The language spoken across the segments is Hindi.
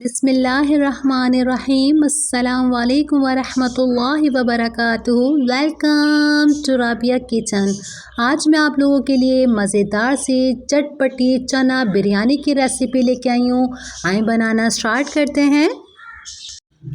बिस्मिल्लाहिर्रहमानिर्रहीम। अस्सलाम वालेकुम वरहमतुल्लाहि वबरकातुहू। Welcome to Rabia kitchen. आज मैं आप लोगों के लिए मज़ेदार से चटपटी चना बिरयानी की रेसिपी लेके आई हूँ। आइए बनाना स्टार्ट करते हैं।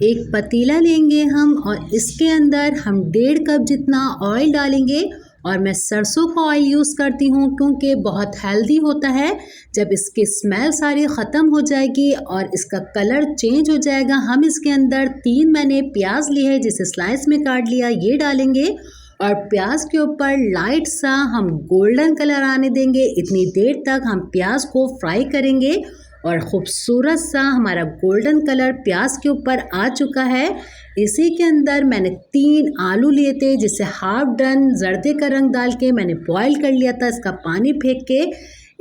एक पतीला लेंगे हम और इसके अंदर हम 1.5 कप जितना ऑयल डालेंगे और मैं सरसों का ऑयल यूज़ करती हूँ क्योंकि बहुत हेल्दी होता है। जब इसकी स्मेल सारी ख़त्म हो जाएगी और इसका कलर चेंज हो जाएगा, हम इसके अंदर 3 मैंने प्याज लिए है जिसे स्लाइस में काट लिया, ये डालेंगे और प्याज के ऊपर लाइट सा हम गोल्डन कलर आने देंगे। इतनी देर तक हम प्याज को फ्राई करेंगे और ख़ूबसूरत सा हमारा गोल्डन कलर प्याज के ऊपर आ चुका है। इसी के अंदर मैंने 3 आलू लिए थे जिसे हाफ डन जर्दे का रंग डाल के मैंने बॉईल कर लिया था। इसका पानी फेंक के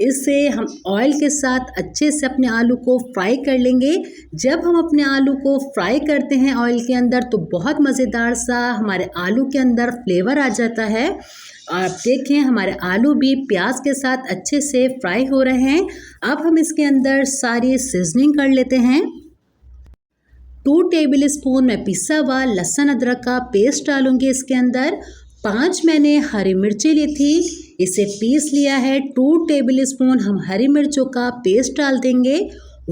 इसे हम ऑयल के साथ अच्छे से अपने आलू को फ्राई कर लेंगे। जब हम अपने आलू को फ्राई करते हैं ऑयल के अंदर तो बहुत मज़ेदार सा हमारे आलू के अंदर फ्लेवर आ जाता है। आप देखें हमारे आलू भी प्याज के साथ अच्छे से फ्राई हो रहे हैं। अब हम इसके अंदर सारी सीजनिंग कर लेते हैं। 2 टेबल स्पून मैं पिसा हुआ लहसुन अदरक का पेस्ट डालूंगी इसके अंदर। 5 मैंने हरी मिर्ची ली थी, इसे पीस लिया है। 2 टेबल स्पून हम हरी मिर्चों का पेस्ट डाल देंगे।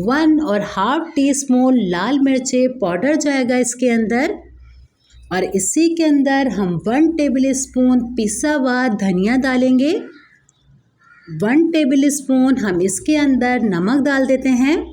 1 और हाफ टी स्पून लाल मिर्ची पाउडर जाएगा इसके अंदर और इसी के अंदर हम 1 टेबल स्पून पिसा हुआ धनिया डालेंगे। 1 टेबल स्पून हम इसके अंदर नमक डाल देते हैं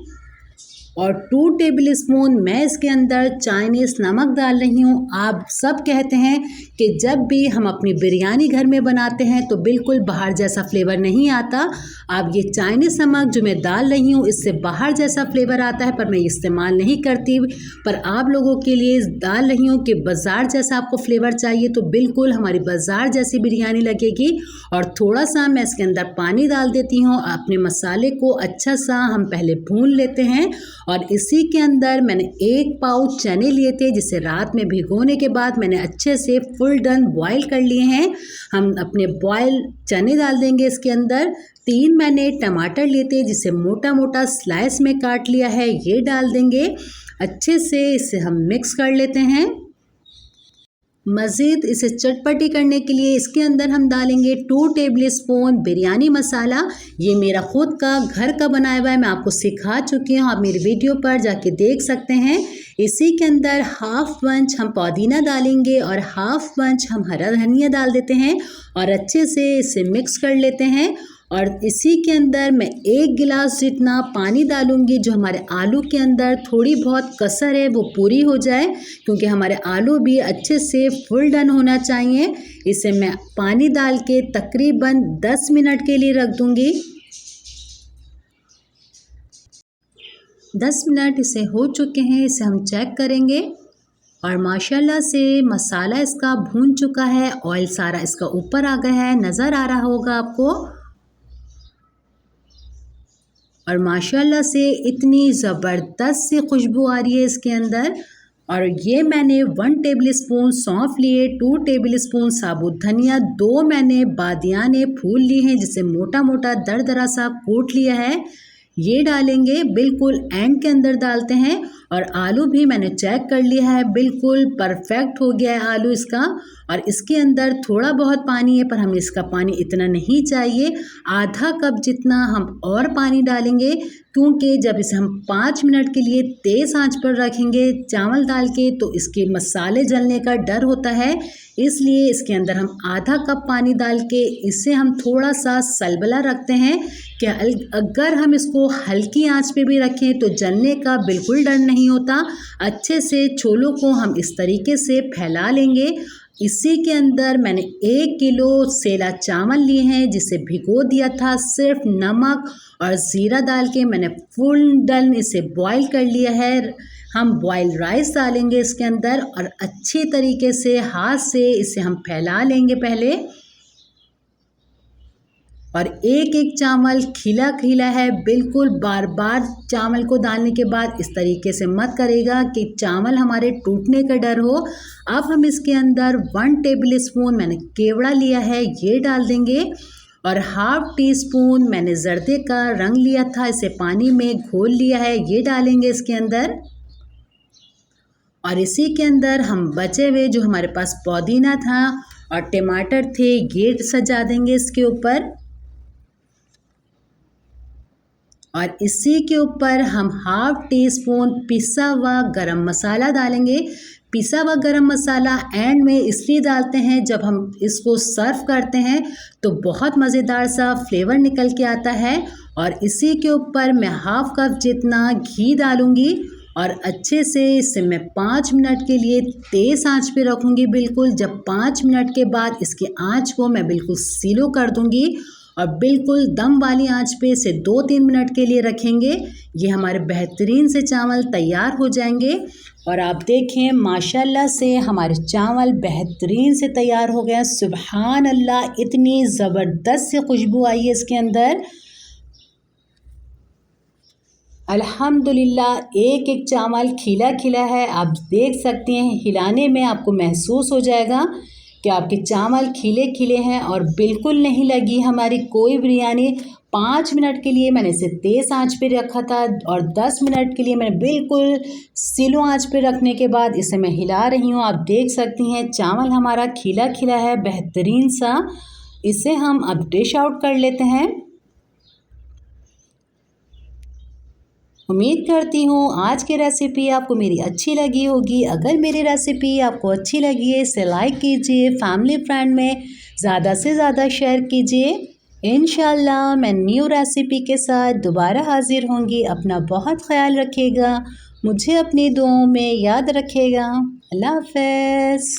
और 2 टेबल स्पून मैं इसके अंदर चाइनीज़ नमक डाल रही हूँ। आप सब कहते हैं कि जब भी हम अपनी बिरयानी घर में बनाते हैं तो बिल्कुल बाहर जैसा फ्लेवर नहीं आता। अब ये चाइनीज़ नमक जो मैं डाल रही हूँ इससे बाहर जैसा फ्लेवर आता है, पर मैं इस्तेमाल नहीं करती। पर आप लोगों के लिए डाल रही हूँ कि बाज़ार जैसा आपको फ्लेवर चाहिए तो बिल्कुल हमारी बाज़ार जैसी बिरयानी लगेगी। और थोड़ा सा मैं इसके अंदर पानी डाल देती हूँ। अपने मसाले को अच्छा सा हम पहले भून लेते हैं और इसी के अंदर मैंने 1 पाउच चने लिए थे जिसे रात में भिगोने के बाद मैंने अच्छे से फुल डन बॉईल कर लिए हैं। हम अपने बॉयल चने डाल देंगे इसके अंदर। 3 मैंने टमाटर लिए थे जिसे मोटा मोटा स्लाइस में काट लिया है, ये डाल देंगे। अच्छे से इसे हम मिक्स कर लेते हैं। मज़ीद इसे चटपटी करने के लिए इसके अंदर हम डालेंगे 2 टेबल स्पून बिरयानी मसाला। ये मेरा ख़ुद का घर का बनाया हुआ है, मैं आपको सिखा चुकी हूँ, आप मेरी वीडियो पर जाके देख सकते हैं। इसी के अंदर हाफ बंच हम पुदीना डालेंगे और हाफ बंच हम हरा धनिया डाल देते हैं और अच्छे से इसे मिक्स कर लेते हैं। और इसी के अंदर मैं 1 गिलास जितना पानी डालूंगी, जो हमारे आलू के अंदर थोड़ी बहुत कसर है वो पूरी हो जाए, क्योंकि हमारे आलू भी अच्छे से फुल डन होना चाहिए। इसे मैं पानी डाल के तकरीबन 10 मिनट के लिए रख दूंगी। 10 मिनट इसे हो चुके हैं, इसे हम चेक करेंगे और माशाल्लाह से मसाला इसका भून चुका है, ऑयल सारा इसका ऊपर आ गया है, नज़र आ रहा होगा आपको। और माशाल्लाह से इतनी ज़बरदस्त सी खुशबू आ रही है इसके अंदर। और ये मैंने 1 टेबल स्पून सौंफ लिए, 2 टेबल स्पून साबुत धनिया, 2 मैंने बादियाने फूल लिए हैं जिसे मोटा मोटा दरदरा सा कूट लिया है, ये डालेंगे। बिल्कुल एंड के अंदर डालते हैं। और आलू भी मैंने चेक कर लिया है, बिल्कुल परफेक्ट हो गया है आलू इसका। और इसके अंदर थोड़ा बहुत पानी है पर हमें इसका पानी इतना नहीं चाहिए, आधा कप जितना हम और पानी डालेंगे, क्योंकि जब इसे हम 5 मिनट के लिए तेज़ आंच पर रखेंगे चावल डाल के तो इसके मसाले जलने का डर होता है। इसलिए इसके अंदर हम आधा कप पानी डाल के इसे हम थोड़ा सा सलबला रखते हैं कि अगर हम इसको हल्की आंच पे भी रखें तो जलने का बिल्कुल डर नहीं होता। अच्छे से छोलों को हम इस तरीके से फैला लेंगे। इसी के अंदर मैंने 1 किलो सेला चावल लिए हैं जिसे भिगो दिया था, सिर्फ नमक और ज़ीरा डाल के मैंने फुल डन इसे बॉईल कर लिया है। हम बॉयल राइस डालेंगे इसके अंदर और अच्छी तरीके से हाथ से इसे हम फैला लेंगे पहले। और एक एक चावल खिला खिला है, बिल्कुल बार बार चावल को डालने के बाद इस तरीके से मत करेगा कि चावल हमारे टूटने का डर हो। अब हम इसके अंदर 1 टेबल स्पून मैंने केवड़ा लिया है, ये डाल देंगे और हाफ टी स्पून मैंने ज़र्दे का रंग लिया था, इसे पानी में घोल लिया है, ये डालेंगे इसके अंदर। और इसी के अंदर हम बचे हुए जो हमारे पास पुदीना था और टमाटर थे, ये सजा देंगे इसके ऊपर। और इसी के ऊपर हम हाफ टी स्पून पिसा हुआ गरम मसाला डालेंगे। पिसा हुआ गरम मसाला एंड में इसलिए डालते हैं जब हम इसको सर्व करते हैं तो बहुत मज़ेदार सा फ्लेवर निकल के आता है। और इसी के ऊपर मैं हाफ कप जितना घी डालूँगी और अच्छे से इसे मैं 5 मिनट के लिए तेज़ आंच पे रखूँगी बिल्कुल। जब 5 मिनट के बाद इसकी आंच को मैं बिल्कुल स्लो कर दूँगी और बिल्कुल दम वाली आंच पे इसे 2-3 मिनट के लिए रखेंगे। ये हमारे बेहतरीन से चावल तैयार हो जाएंगे। और आप देखें माशाल्लाह से हमारे चावल बेहतरीन से तैयार हो गए। सुभान अल्लाह, इतनी ज़बरदस्त सी खुशबू आई है इसके अंदर। अल्हम्दुलिल्लाह, एक एक चावल खिला खिला है, आप देख सकते हैं, हिलाने में आपको महसूस हो जाएगा कि आपके चावल खिले खिले हैं और बिल्कुल नहीं लगी हमारी कोई बिरयानी। 5 मिनट के लिए मैंने इसे तेज़ आंच पे रखा था और 10 मिनट के लिए मैंने बिल्कुल स्लो आंच पे रखने के बाद इसे मैं हिला रही हूँ। आप देख सकती हैं चावल हमारा खिला खिला है बेहतरीन सा। इसे हम अब डिश आउट कर लेते हैं। उम्मीद करती हूँ आज की रेसिपी आपको मेरी अच्छी लगी होगी। अगर मेरी रेसिपी आपको अच्छी लगी है इसे लाइक कीजिए, फैमिली फ्रेंड में ज़्यादा से ज़्यादा शेयर कीजिए। इंशाल्लाह मैं न्यू रेसिपी के साथ दोबारा हाजिर होंगी। अपना बहुत ख्याल रखिएगा, मुझे अपनी दुआओं में याद रखिएगा। अल्लाह हाफ़िज़।